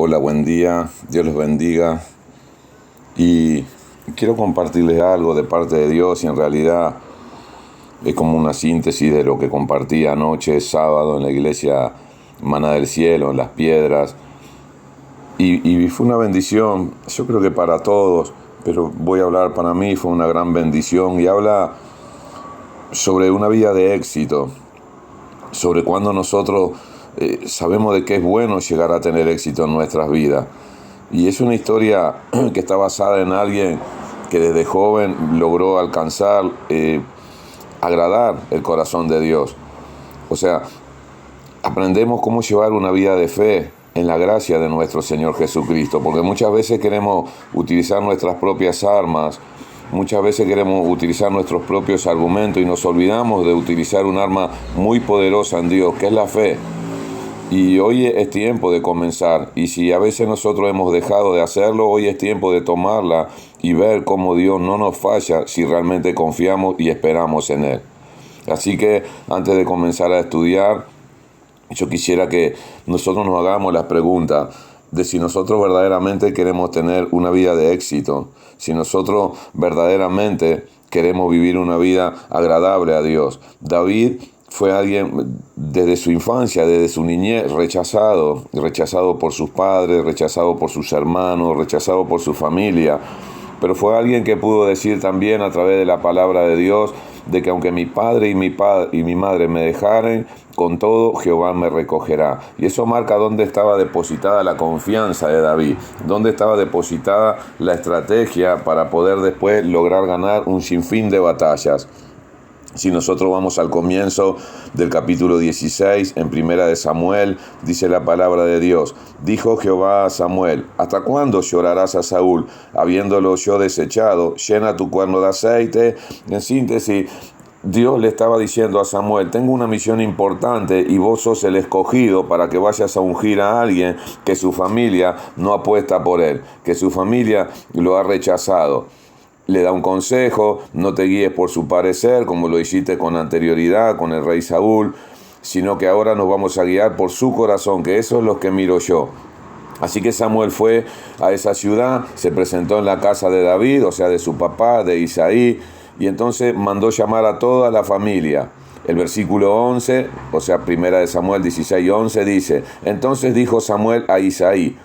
Hola, buen día, Dios les bendiga y quiero compartirles algo de parte de Dios y en realidad es como una síntesis de lo que compartí anoche, sábado, en la iglesia Maná del Cielo, en Las Piedras y fue una bendición, yo creo que para todos, pero voy a hablar para mí, fue una gran bendición y habla sobre una vida de éxito, sobre cuando nosotros sabemos de que es bueno llegar a tener éxito en nuestras vidas. Y es una historia que está basada en alguien que desde joven logró alcanzar, agradar el corazón de Dios. O sea, aprendemos cómo llevar una vida de fe en la gracia de nuestro Señor Jesucristo, porque muchas veces queremos utilizar nuestras propias armas, muchas veces queremos utilizar nuestros propios argumentos y nos olvidamos de utilizar un arma muy poderosa en Dios, que es la fe. Y hoy es tiempo de comenzar, y si a veces nosotros hemos dejado de hacerlo, hoy es tiempo de tomarla y ver cómo Dios no nos falla si realmente confiamos y esperamos en Él. Así que antes de comenzar a estudiar, yo quisiera que nosotros nos hagamos la pregunta de si nosotros verdaderamente queremos tener una vida de éxito, si nosotros verdaderamente queremos vivir una vida agradable a Dios. David fue alguien desde su infancia, desde su niñez, rechazado por sus padres, rechazado por sus hermanos, rechazado por su familia. Pero fue alguien que pudo decir también a través de la palabra de Dios, de que aunque mi padre y mi madre me dejaren, con todo Jehová me recogerá. Y eso marca dónde estaba depositada la confianza de David, dónde estaba depositada la estrategia para poder después lograr ganar un sinfín de batallas. Si nosotros vamos al comienzo del capítulo 16, en Primera de Samuel, dice la palabra de Dios: dijo Jehová a Samuel, ¿hasta cuándo llorarás a Saúl, habiéndolo yo desechado? Llena tu cuerno de aceite. En síntesis, Dios le estaba diciendo a Samuel: tengo una misión importante y vos sos el escogido para que vayas a ungir a alguien que su familia no apuesta por él, que su familia lo ha rechazado. Le da un consejo: no te guíes por su parecer, como lo hiciste con anterioridad con el rey Saúl, sino que ahora nos vamos a guiar por su corazón, que eso es lo que miro yo. Así que Samuel fue a esa ciudad, se presentó en la casa de David, o sea, de su papá, de Isaí, y entonces mandó llamar a toda la familia. El versículo 11, o sea, Primera de Samuel 16:11 dice: entonces dijo Samuel a Isaí,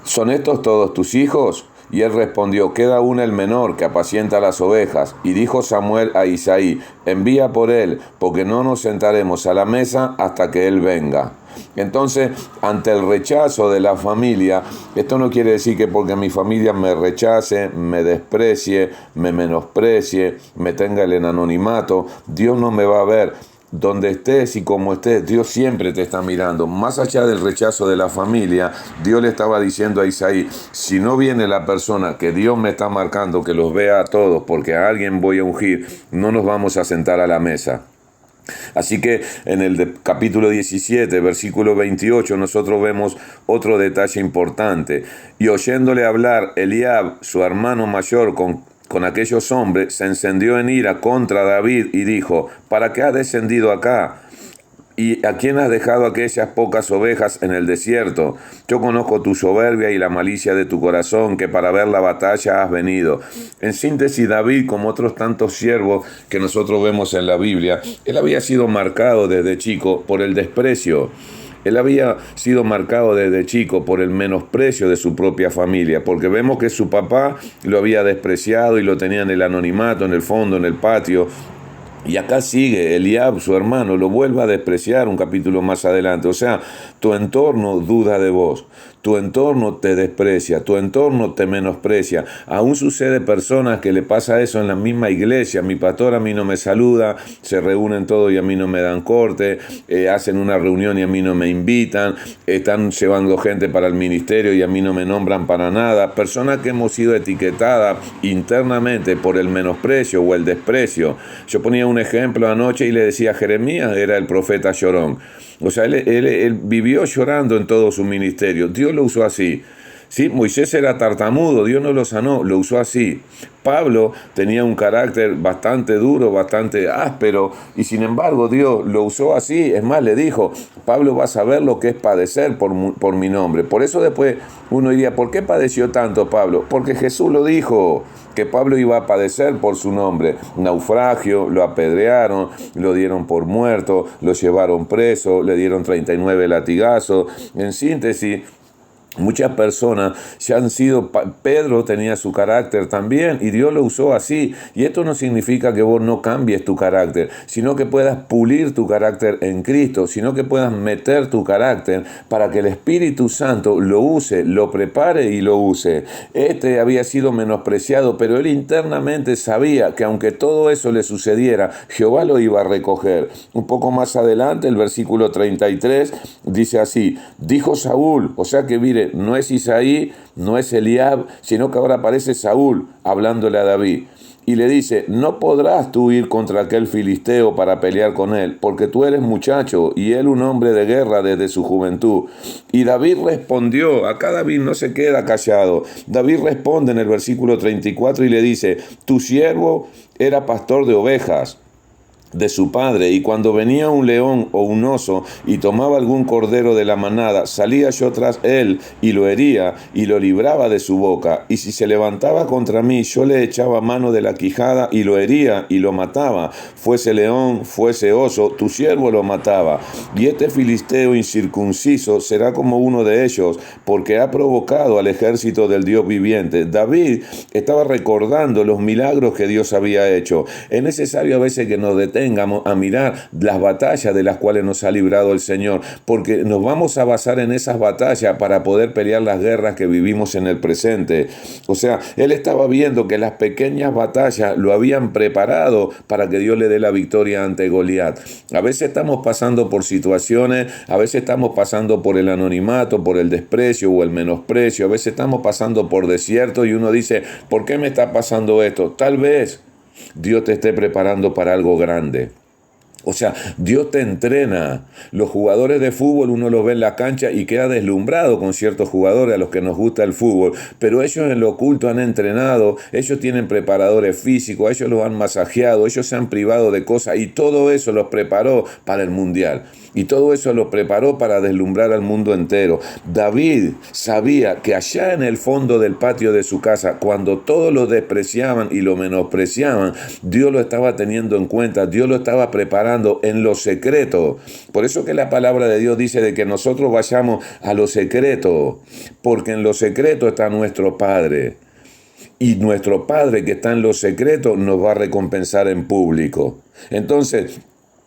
¿son estos todos tus hijos? Y él respondió: queda aún el menor que apacienta las ovejas. Y dijo Samuel a Isaí: envía por él, porque no nos sentaremos a la mesa hasta que él venga. Entonces, ante el rechazo de la familia, esto no quiere decir que porque mi familia me rechace, me desprecie, me menosprecie, me tenga en anonimato, Dios no me va a ver. Donde estés y como estés, Dios siempre te está mirando. Más allá del rechazo de la familia, Dios le estaba diciendo a Isaí: si no viene la persona que Dios me está marcando, que los vea a todos, porque a alguien voy a ungir, no nos vamos a sentar a la mesa. Así que en el capítulo 17, versículo 28, nosotros vemos otro detalle importante. Y oyéndole hablar Eliab, su hermano mayor, con aquellos hombres, se encendió en ira contra David y dijo: ¿para qué has descendido acá? ¿Y a quién has dejado aquellas pocas ovejas en el desierto? Yo conozco tu soberbia y la malicia de tu corazón, que para ver la batalla has venido. En síntesis, David, como otros tantos siervos que nosotros vemos en la Biblia, él había sido marcado desde chico por el desprecio. Él había sido marcado desde chico por el menosprecio de su propia familia, porque vemos que su papá lo había despreciado y lo tenía en el anonimato, en el fondo, en el patio. Y acá sigue, Eliab, su hermano, lo vuelve a despreciar un capítulo más adelante. O sea, tu entorno duda de vos, tu entorno te desprecia, tu entorno te menosprecia. Aún sucede personas que le pasa eso en la misma iglesia. Mi pastor a mí no me saluda, se reúnen todos y a mí no me dan corte, hacen una reunión y a mí no me invitan, están llevando gente para el ministerio y a mí no me nombran para nada. Personas que hemos sido etiquetadas internamente por el menosprecio o el desprecio. Yo ponía un ejemplo anoche y le decía a Jeremías, era el profeta llorón. O sea, él vivió llorando en todo su ministerio. Dios lo usó así. ¿Sí? Moisés era tartamudo, Dios no lo sanó, lo usó así. Pablo tenía un carácter bastante duro, bastante áspero, y sin embargo Dios lo usó así. Es más, le dijo, Pablo va a saber lo que es padecer por mi nombre. Por eso después uno diría, ¿por qué padeció tanto Pablo? Porque Jesús lo dijo, que Pablo iba a padecer por su nombre. Naufragio, lo apedrearon, lo dieron por muerto, lo llevaron preso, le dieron 39 latigazos. En síntesis, muchas personas ya han sido, Pedro tenía su carácter también y Dios lo usó así. Y esto no significa que vos no cambies tu carácter, sino que puedas pulir tu carácter en Cristo, sino que puedas meter tu carácter para que el Espíritu Santo lo use, lo prepare y lo use. Este había sido menospreciado, pero él internamente sabía que aunque todo eso le sucediera, Jehová lo iba a recoger. Un poco más adelante, el versículo 33 dice así, dijo Saúl, o sea que mire, no es Isaí, no es Eliab, sino que ahora aparece Saúl hablándole a David. Y le dice, no podrás tú ir contra aquel filisteo para pelear con él, porque tú eres muchacho y él un hombre de guerra desde su juventud. Y David respondió, acá David no se queda callado. David responde en el versículo 34 y le dice, tu siervo era pastor de ovejas de su padre, y cuando venía un león o un oso y tomaba algún cordero de la manada, salía yo tras él y lo hería y lo libraba de su boca, y si se levantaba contra mí, yo le echaba mano de la quijada y lo hería y lo mataba, fuese león, fuese oso, tu siervo lo mataba. Y este filisteo incircunciso será como uno de ellos, porque ha provocado al ejército del Dios viviente. David estaba recordando los milagros que Dios había hecho. Es necesario a veces que nos detengamos a mirar las batallas de las cuales nos ha librado el Señor, porque nos vamos a basar en esas batallas para poder pelear las guerras que vivimos en el presente. O sea, él estaba viendo que las pequeñas batallas lo habían preparado para que Dios le dé la victoria ante Goliat. A veces estamos pasando por situaciones, a veces estamos pasando por el anonimato, por el desprecio o el menosprecio, a veces estamos pasando por desierto y uno dice, ¿por qué me está pasando esto? Tal vez Dios te esté preparando para algo grande. O sea, Dios te entrena. Los jugadores de fútbol uno los ve en la cancha y queda deslumbrado con ciertos jugadores a los que nos gusta el fútbol, pero ellos en lo oculto han entrenado, ellos tienen preparadores físicos, ellos los han masajeado, ellos se han privado de cosas y todo eso los preparó para el mundial. Y todo eso los preparó para deslumbrar al mundo entero. David sabía que allá en el fondo del patio de su casa, cuando todos lo despreciaban y lo menospreciaban, Dios lo estaba teniendo en cuenta, Dios lo estaba preparando en lo secreto. Por eso que la palabra de Dios dice de que nosotros vayamos a lo secreto, porque en lo secreto está nuestro Padre. Y nuestro Padre que está en lo secreto nos va a recompensar en público. Entonces,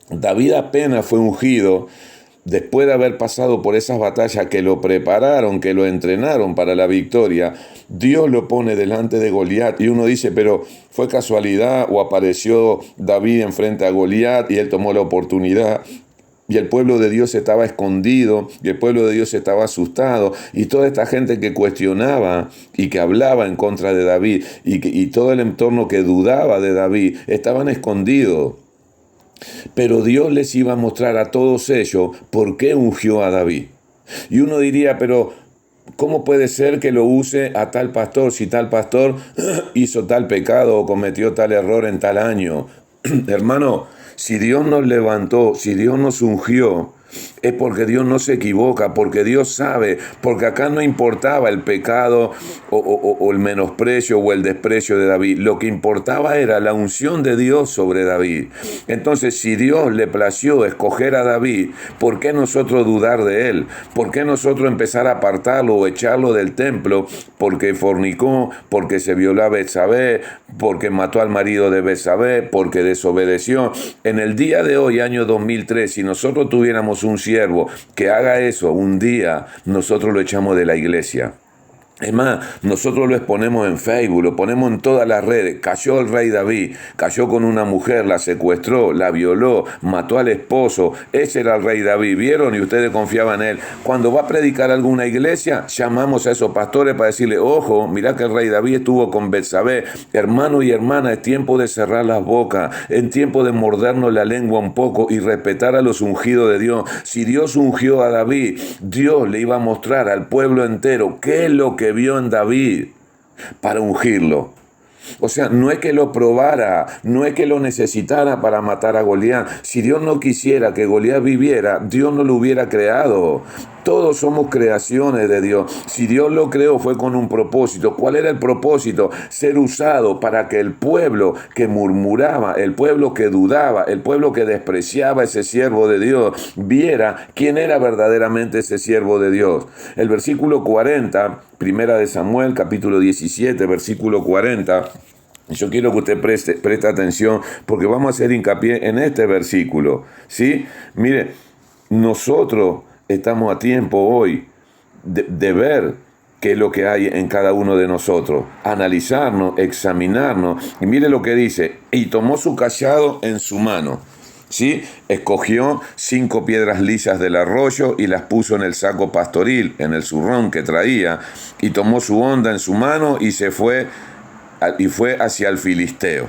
David apenas fue ungido después de haber pasado por esas batallas que lo prepararon, que lo entrenaron para la victoria. Dios lo pone delante de Goliat y uno dice, pero ¿fue casualidad o apareció David enfrente a Goliat y él tomó la oportunidad? Y el pueblo de Dios estaba escondido, y el pueblo de Dios estaba asustado, y toda esta gente que cuestionaba y que hablaba en contra de David, y todo el entorno que dudaba de David, estaban escondidos. Pero Dios les iba a mostrar a todos ellos por qué ungió a David. Y uno diría, pero ¿cómo puede ser que lo use a tal pastor si tal pastor hizo tal pecado o cometió tal error en tal año? Hermano, si Dios nos levantó, si Dios nos ungió, es porque Dios no se equivoca, porque Dios sabe, porque acá no importaba el pecado o el menosprecio o el desprecio de David. Lo que importaba era la unción de Dios sobre David. Entonces, si Dios le plació escoger a David, ¿por qué nosotros dudar de él? ¿Por qué nosotros empezar a apartarlo o echarlo del templo? Porque fornicó, porque se violó a Betsabé, porque mató al marido de Betsabé, porque desobedeció. En el día de hoy, año 2003, si nosotros tuviéramos un siervo que haga eso un día, nosotros lo echamos de la iglesia. Es más, nosotros lo exponemos en Facebook, lo ponemos en todas las redes. Cayó el rey David, cayó con una mujer, la secuestró, la violó, mató al esposo. Ese era el rey David, ¿vieron? Y ustedes confiaban en él. Cuando va a predicar alguna iglesia, llamamos a esos pastores para decirle, ojo, mirá que el rey David estuvo con Betsabé. Hermano y hermana, es tiempo de cerrar las bocas, es tiempo de mordernos la lengua un poco y respetar a los ungidos de Dios. Si Dios ungió a David, Dios le iba a mostrar al pueblo entero qué es lo que que vio en David para ungirlo. O sea, no es que lo probara, no es que lo necesitara para matar a Goliat. Si Dios no quisiera que Goliat viviera, Dios no lo hubiera creado. Todos somos creaciones de Dios. Si Dios lo creó fue con un propósito. ¿Cuál era el propósito? Ser usado para que el pueblo que murmuraba, el pueblo que dudaba, el pueblo que despreciaba a ese siervo de Dios, viera quién era verdaderamente ese siervo de Dios. El versículo 40, primera de Samuel, capítulo 17, versículo 40. Yo quiero que usted preste atención porque vamos a hacer hincapié en este versículo, ¿sí? Mire, nosotros estamos a tiempo hoy de ver qué es lo que hay en cada uno de nosotros, analizarnos, examinarnos. Y mire lo que dice, y tomó su cayado en su mano, ¿sí? Escogió 5 piedras lisas del arroyo y las puso en el saco pastoril, en el zurrón que traía, y tomó su honda en su mano y fue hacia el filisteo.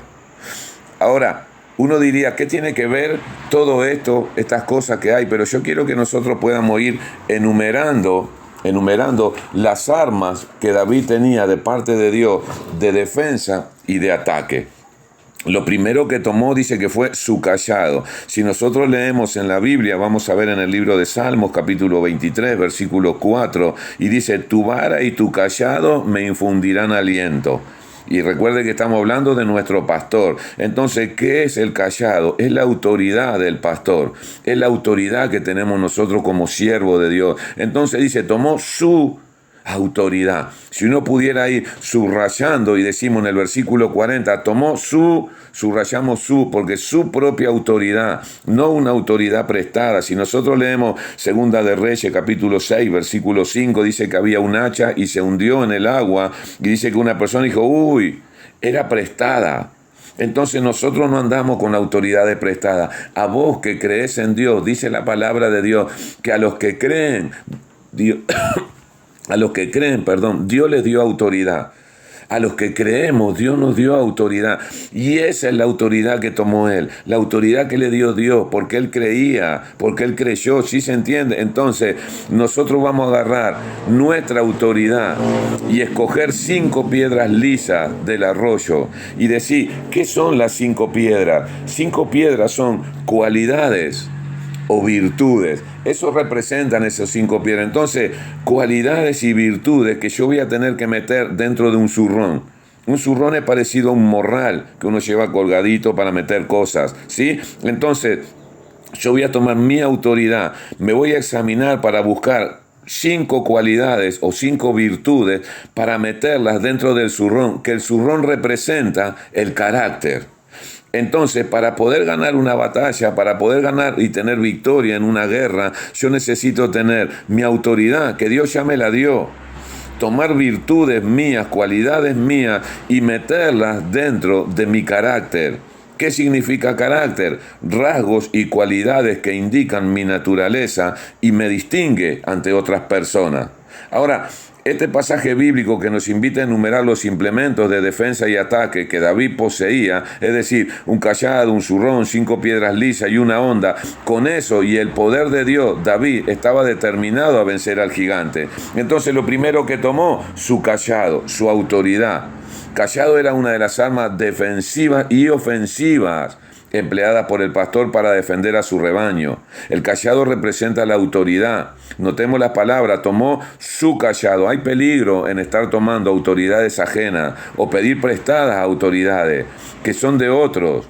Ahora, uno diría, ¿qué tiene que ver todo esto, estas cosas que hay? Pero yo quiero que nosotros podamos ir enumerando las armas que David tenía de parte de Dios de defensa y de ataque. Lo primero que tomó dice que fue su cayado. Si nosotros leemos en la Biblia, vamos a ver en el libro de Salmos, capítulo 23, versículo 4, y dice, tu vara y tu cayado me infundirán aliento. Y recuerde que estamos hablando de nuestro pastor. Entonces, ¿qué es el cayado? Es la autoridad del pastor. Es la autoridad que tenemos nosotros como siervo de Dios. Entonces dice, tomó su autoridad. Si uno pudiera ir subrayando y decimos en el versículo 40, subrayamos porque su propia autoridad, no una autoridad prestada. Si nosotros leemos Segunda de Reyes, capítulo 6, versículo 5, dice que había un hacha y se hundió en el agua, y dice que una persona dijo, uy, era prestada. Entonces nosotros no andamos con autoridades prestadas. A vos que crees en Dios, dice la palabra de Dios, que a los que creen, Dios Dios les dio autoridad. A los que creemos, Dios nos dio autoridad. Y esa es la autoridad que tomó Él. La autoridad que le dio Dios, porque Él creía, porque Él creyó. ¿Sí se entiende? Entonces, nosotros vamos a agarrar nuestra autoridad y escoger 5 piedras lisas del arroyo. Y decir, ¿qué son las 5 piedras? 5 piedras son cualidades o virtudes. Eso representan esos 5 piedras. Entonces, cualidades y virtudes que yo voy a tener que meter dentro de un zurrón. Un zurrón es parecido a un morral que uno lleva colgadito para meter cosas, ¿sí? Entonces, yo voy a tomar mi autoridad, me voy a examinar para buscar 5 cualidades o 5 virtudes para meterlas dentro del zurrón, que el zurrón representa el carácter. Entonces, para poder ganar una batalla, para poder ganar y tener victoria en una guerra, yo necesito tener mi autoridad, que Dios ya me la dio. Tomar virtudes mías, cualidades mías y meterlas dentro de mi carácter. ¿Qué significa carácter? Rasgos y cualidades que indican mi naturaleza y me distingue ante otras personas. Ahora, este pasaje bíblico que nos invita a enumerar los implementos de defensa y ataque que David poseía, es decir, un cayado, un zurrón, 5 piedras lisas y una honda, con eso y el poder de Dios, David estaba determinado a vencer al gigante. Entonces lo primero que tomó, su cayado, su autoridad. Cayado era una de las armas defensivas y ofensivas empleada por el pastor para defender a su rebaño. El cayado representa la autoridad. Notemos la palabra, tomó su cayado. Hay peligro en estar tomando autoridades ajenas o pedir prestadas autoridades que son de otros.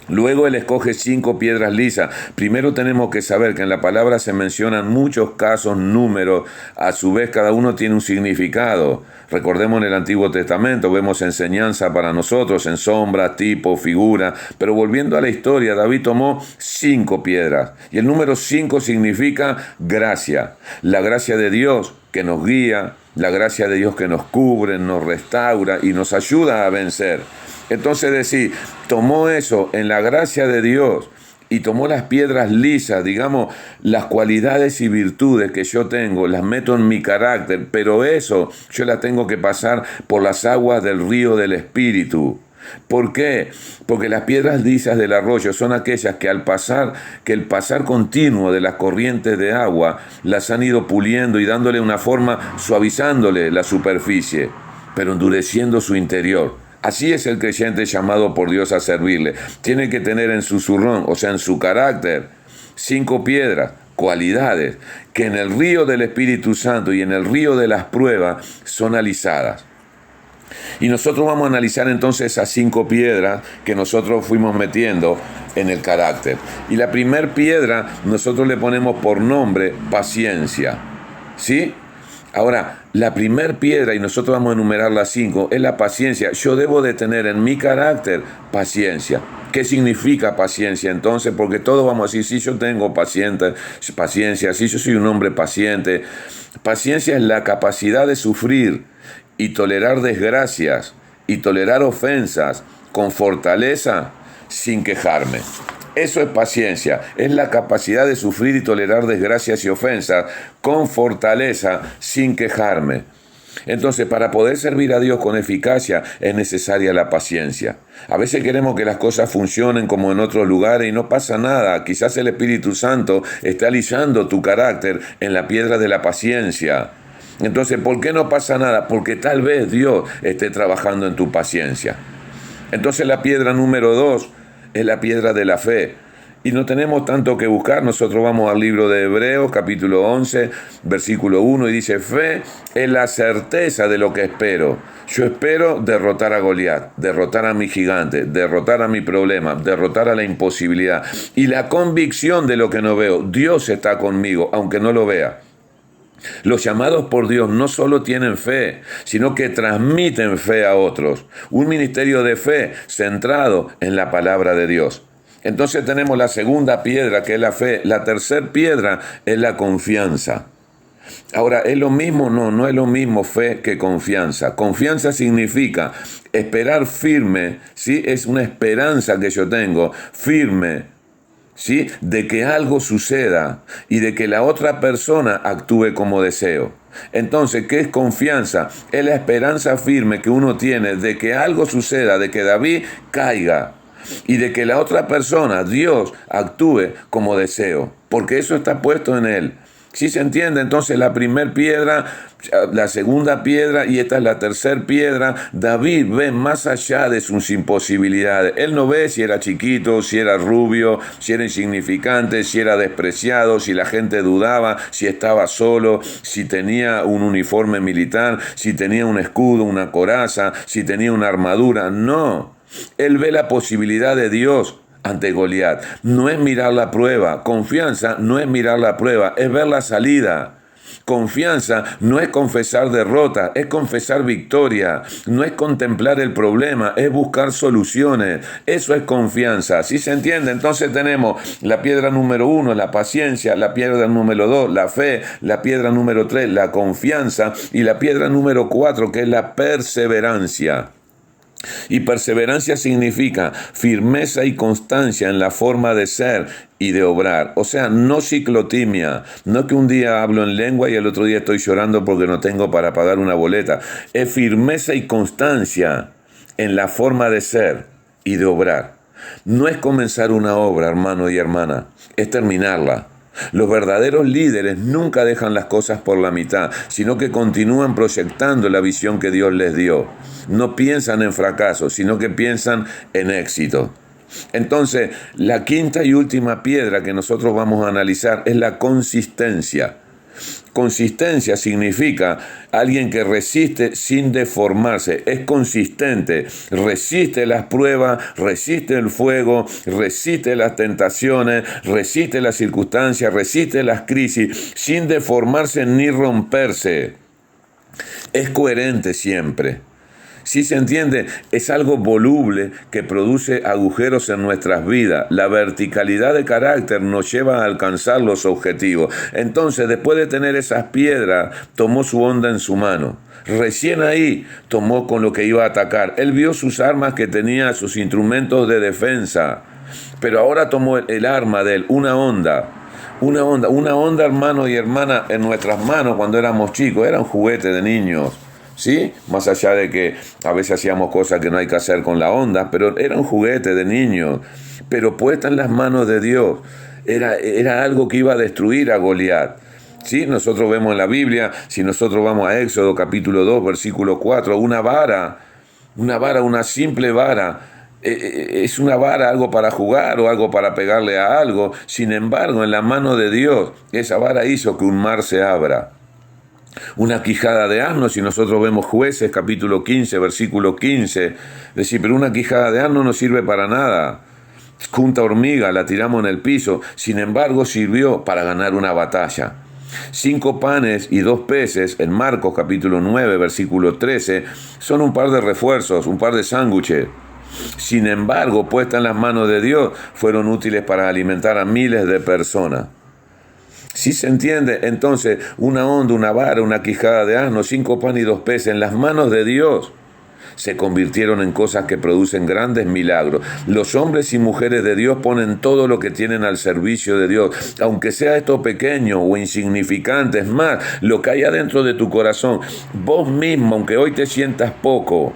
Luego él escoge 5 piedras lisas. Primero tenemos que saber que en la palabra se mencionan muchos casos, números. A su vez cada uno tiene un significado. Recordemos en el Antiguo Testamento, vemos enseñanza para nosotros en sombra, tipo, figura. Pero volviendo a la historia, David tomó 5 piedras. Y el número 5 significa gracia. La gracia de Dios que nos guía, la gracia de Dios que nos cubre, nos restaura y nos ayuda a vencer. Entonces decir, tomó eso en la gracia de Dios y tomó las piedras lisas, digamos, las cualidades y virtudes que yo tengo, las meto en mi carácter, pero eso yo la tengo que pasar por las aguas del río del Espíritu. ¿Por qué? Porque las piedras lisas del arroyo son aquellas que el pasar continuo de las corrientes de agua las han ido puliendo y dándole una forma, suavizándole la superficie, pero endureciendo su interior. Así es el creyente llamado por Dios a servirle. Tiene que tener en su zurrón, o sea, en su carácter, 5 piedras, cualidades, que en el río del Espíritu Santo y en el río de las pruebas son alisadas. Y nosotros vamos a analizar entonces esas 5 piedras que nosotros fuimos metiendo en el carácter. Y la primer piedra nosotros le ponemos por nombre paciencia. ¿Sí? Ahora, la primer piedra, y nosotros vamos a enumerar las 5, es la paciencia. Yo debo de tener en mi carácter paciencia. ¿Qué significa paciencia entonces? Porque todos vamos a decir, si yo tengo paciencia, si yo soy un hombre paciente. Paciencia es la capacidad de sufrir y tolerar desgracias y tolerar ofensas con fortaleza sin quejarme. Eso es paciencia, es la capacidad de sufrir y tolerar desgracias y ofensas con fortaleza sin quejarme. Entonces, para poder servir a Dios con eficacia es necesaria la paciencia. A veces queremos que las cosas funcionen como en otros lugares y no pasa nada. Quizás el Espíritu Santo está alisando tu carácter en la piedra de la paciencia. Entonces, ¿por qué no pasa nada? Porque tal vez Dios esté trabajando en tu paciencia. Entonces, la piedra número 2 es la piedra de la fe. Y no tenemos tanto que buscar. Nosotros vamos al libro de Hebreos, capítulo 11, versículo 1, y dice, fe es la certeza de lo que espero. Yo espero derrotar a Goliat, derrotar a mi gigante, derrotar a mi problema, derrotar a la imposibilidad. Y la convicción de lo que no veo. Dios está conmigo, aunque no lo vea. Los llamados por Dios no solo tienen fe, sino que transmiten fe a otros. Un ministerio de fe centrado en la palabra de Dios. Entonces tenemos la segunda piedra, que es la fe. La tercera piedra es la confianza. Ahora, ¿es lo mismo? No, no es lo mismo fe que confianza. Confianza significa esperar firme, ¿sí? Es una esperanza que yo tengo, firme, ¿sí? De que algo suceda y de que la otra persona actúe como deseo. Entonces, ¿qué es confianza? Es la esperanza firme que uno tiene de que algo suceda, de que David caiga y de que la otra persona, Dios, actúe como deseo, porque eso está puesto en él. ¿Sí se entiende? Entonces la primera piedra, la segunda piedra y esta es la tercera piedra. David ve más allá de sus imposibilidades. Él no ve si era chiquito, si era rubio, si era insignificante, si era despreciado, si la gente dudaba, si estaba solo, si tenía un uniforme militar, si tenía un escudo, una coraza, si tenía una armadura. No, él ve la posibilidad de Dios ante Goliat. No es mirar la prueba. Confianza no es mirar la prueba, es ver la salida. Confianza no es confesar derrota, es confesar victoria. No es contemplar el problema, es buscar soluciones. Eso es confianza. ¿Sí se entiende? Entonces tenemos la piedra número 1, la paciencia, la piedra número 2, la fe, la piedra número 3, la confianza y la piedra número 4, que es la perseverancia. Y perseverancia significa firmeza y constancia en la forma de ser y de obrar. O sea, no ciclotimia, no que un día hablo en lengua y el otro día estoy llorando porque no tengo para pagar una boleta. Es firmeza y constancia en la forma de ser y de obrar. No es comenzar una obra, hermano y hermana, es terminarla. Los verdaderos líderes nunca dejan las cosas por la mitad, sino que continúan proyectando la visión que Dios les dio. No piensan en fracaso, sino que piensan en éxito. Entonces, la quinta y última piedra que nosotros vamos a analizar es la consistencia. Consistencia significa alguien que resiste sin deformarse, es consistente, resiste las pruebas, resiste el fuego, resiste las tentaciones, resiste las circunstancias, resiste las crisis, sin deformarse ni romperse. Es coherente siempre. ¿Sí se entiende? Es algo voluble que produce agujeros en nuestras vidas. La verticalidad de carácter nos lleva a alcanzar los objetivos. Entonces, después de tener esas piedras, tomó su onda en su mano. Recién ahí tomó con lo que iba a atacar. Él vio sus armas que tenía, sus instrumentos de defensa. Pero ahora tomó el arma de él, una onda, hermano y hermana, en nuestras manos cuando éramos chicos. Era un juguete de niños. ¿sí? Más allá de que a veces hacíamos cosas que no hay que hacer con la onda, pero era un juguete de niño, pero puesta en las manos de Dios. Era algo que iba a destruir a Goliat. ¿Sí? Nosotros vemos en la Biblia, si nosotros vamos a Éxodo capítulo 2, versículo 4, una simple vara. Es una vara, algo para jugar o algo para pegarle a algo. Sin embargo, en la mano de Dios, esa vara hizo que un mar se abra. Una quijada de asno, si nosotros vemos Jueces capítulo 15, versículo 15, decir, pero una quijada de asno no sirve para nada. Junta hormiga, la tiramos en el piso. Sin embargo, sirvió para ganar una batalla. 5 panes y 2 peces, en Marcos capítulo 9, versículo 13, son un par de refuerzos, un par de sándwiches. Sin embargo, puestas en las manos de Dios, fueron útiles para alimentar a miles de personas. ¿Sí se entiende? Entonces, una onda, una vara, una quijada de asno, 5 panes y 2 peces, en las manos de Dios, se convirtieron en cosas que producen grandes milagros. Los hombres y mujeres de Dios ponen todo lo que tienen al servicio de Dios, aunque sea esto pequeño o insignificante. Es más, lo que hay adentro de tu corazón, vos mismo, aunque hoy te sientas poco,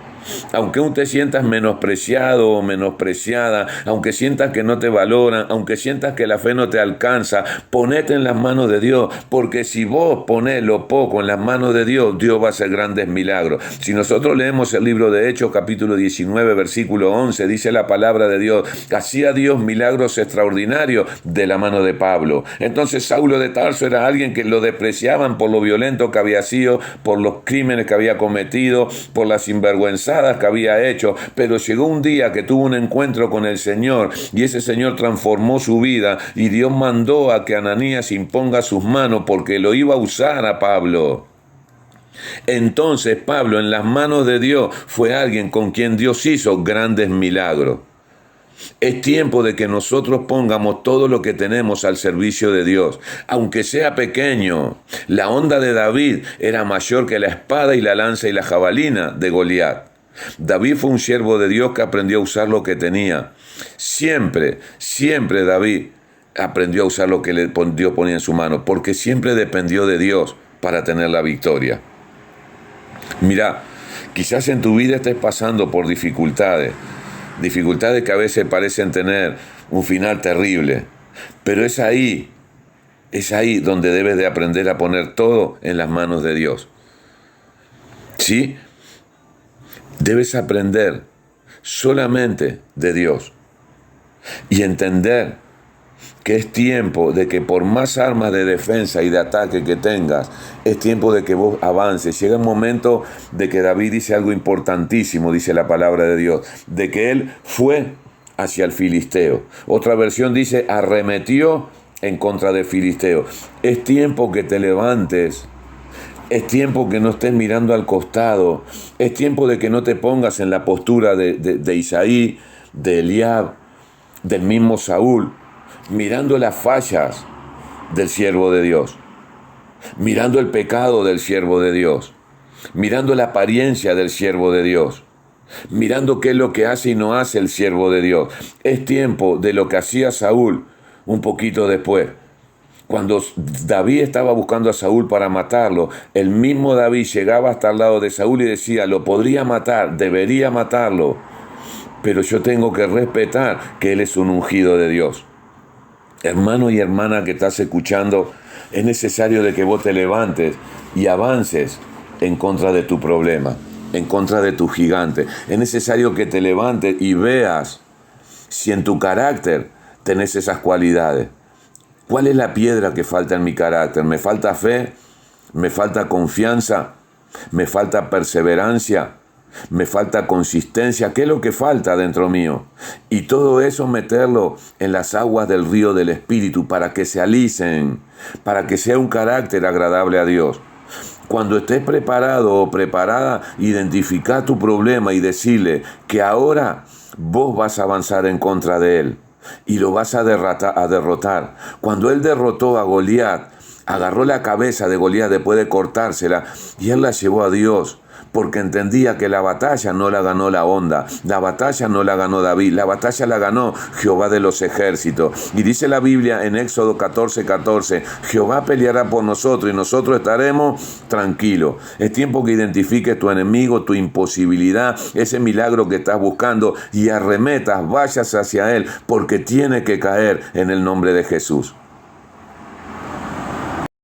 aunque aún te sientas menospreciado o menospreciada, aunque sientas que no te valoran, aunque sientas que la fe no te alcanza, ponete en las manos de Dios, porque si vos ponés lo poco en las manos de Dios, Dios va a hacer grandes milagros. Si nosotros leemos el libro de Hechos, capítulo 19, versículo 11, dice la palabra de Dios, hacía Dios milagros extraordinarios de la mano de Pablo. Entonces Saulo de Tarso era alguien que lo despreciaban por lo violento que había sido, por los crímenes que había cometido, por la sinvergüenza que había hecho, pero llegó un día que tuvo un encuentro con el Señor y ese Señor transformó su vida y Dios mandó a que Ananías imponga sus manos porque lo iba a usar a Pablo. Entonces Pablo, en las manos de Dios, fue alguien con quien Dios hizo grandes milagros. Es tiempo de que nosotros pongamos todo lo que tenemos al servicio de Dios, aunque sea pequeño. La onda de David era mayor que la espada y la lanza y la jabalina de Goliat. David fue un siervo de Dios que aprendió a usar lo que tenía. Siempre David aprendió a usar lo que Dios ponía en su mano, porque siempre dependió de Dios para tener la victoria. Mira, quizás en tu vida estés pasando por dificultades que a veces parecen tener un final terrible, pero es ahí donde debes de aprender a poner todo en las manos de Dios. ¿Sí? Debes aprender solamente de Dios y entender que es tiempo de que por más armas de defensa y de ataque que tengas, es tiempo de que vos avances. Llega un momento de que David dice algo importantísimo, dice la palabra de Dios, de que él fue hacia el filisteo. Otra versión dice, arremetió en contra del filisteo. Es tiempo que te levantes. Es tiempo que no estés mirando al costado. Es tiempo de que no te pongas en la postura de Isaí, de Eliab, del mismo Saúl, mirando las fallas del siervo de Dios, mirando el pecado del siervo de Dios, mirando la apariencia del siervo de Dios, mirando qué es lo que hace y no hace el siervo de Dios. Es tiempo de lo que hacía Saúl un poquito después. Cuando David estaba buscando a Saúl para matarlo, el mismo David llegaba hasta al lado de Saúl y decía, lo podría matar, debería matarlo, pero yo tengo que respetar que él es un ungido de Dios. Hermano y hermana que estás escuchando, es necesario de que vos te levantes y avances en contra de tu problema, en contra de tu gigante. Es necesario que te levantes y veas si en tu carácter tenés esas cualidades. ¿Cuál es la piedra que falta en mi carácter? ¿Me falta fe? ¿Me falta confianza? ¿Me falta perseverancia? ¿Me falta consistencia? ¿Qué es lo que falta dentro mío? Y todo eso meterlo en las aguas del río del Espíritu para que se alicen, para que sea un carácter agradable a Dios. Cuando estés preparado o preparada, identifica tu problema y decirle que ahora vos vas a avanzar en contra de él. Y lo vas a derrotar. Cuando él derrotó a Goliat, agarró la cabeza de Goliat después de cortársela y él la llevó a Dios porque entendía que la batalla no la ganó la onda, la batalla no la ganó David, la batalla la ganó Jehová de los ejércitos. Y dice la Biblia en Éxodo 14:14, Jehová peleará por nosotros y nosotros estaremos tranquilos. Es tiempo que identifiques tu enemigo, tu imposibilidad, ese milagro que estás buscando y arremetas, vayas hacia él, porque tiene que caer en el nombre de Jesús.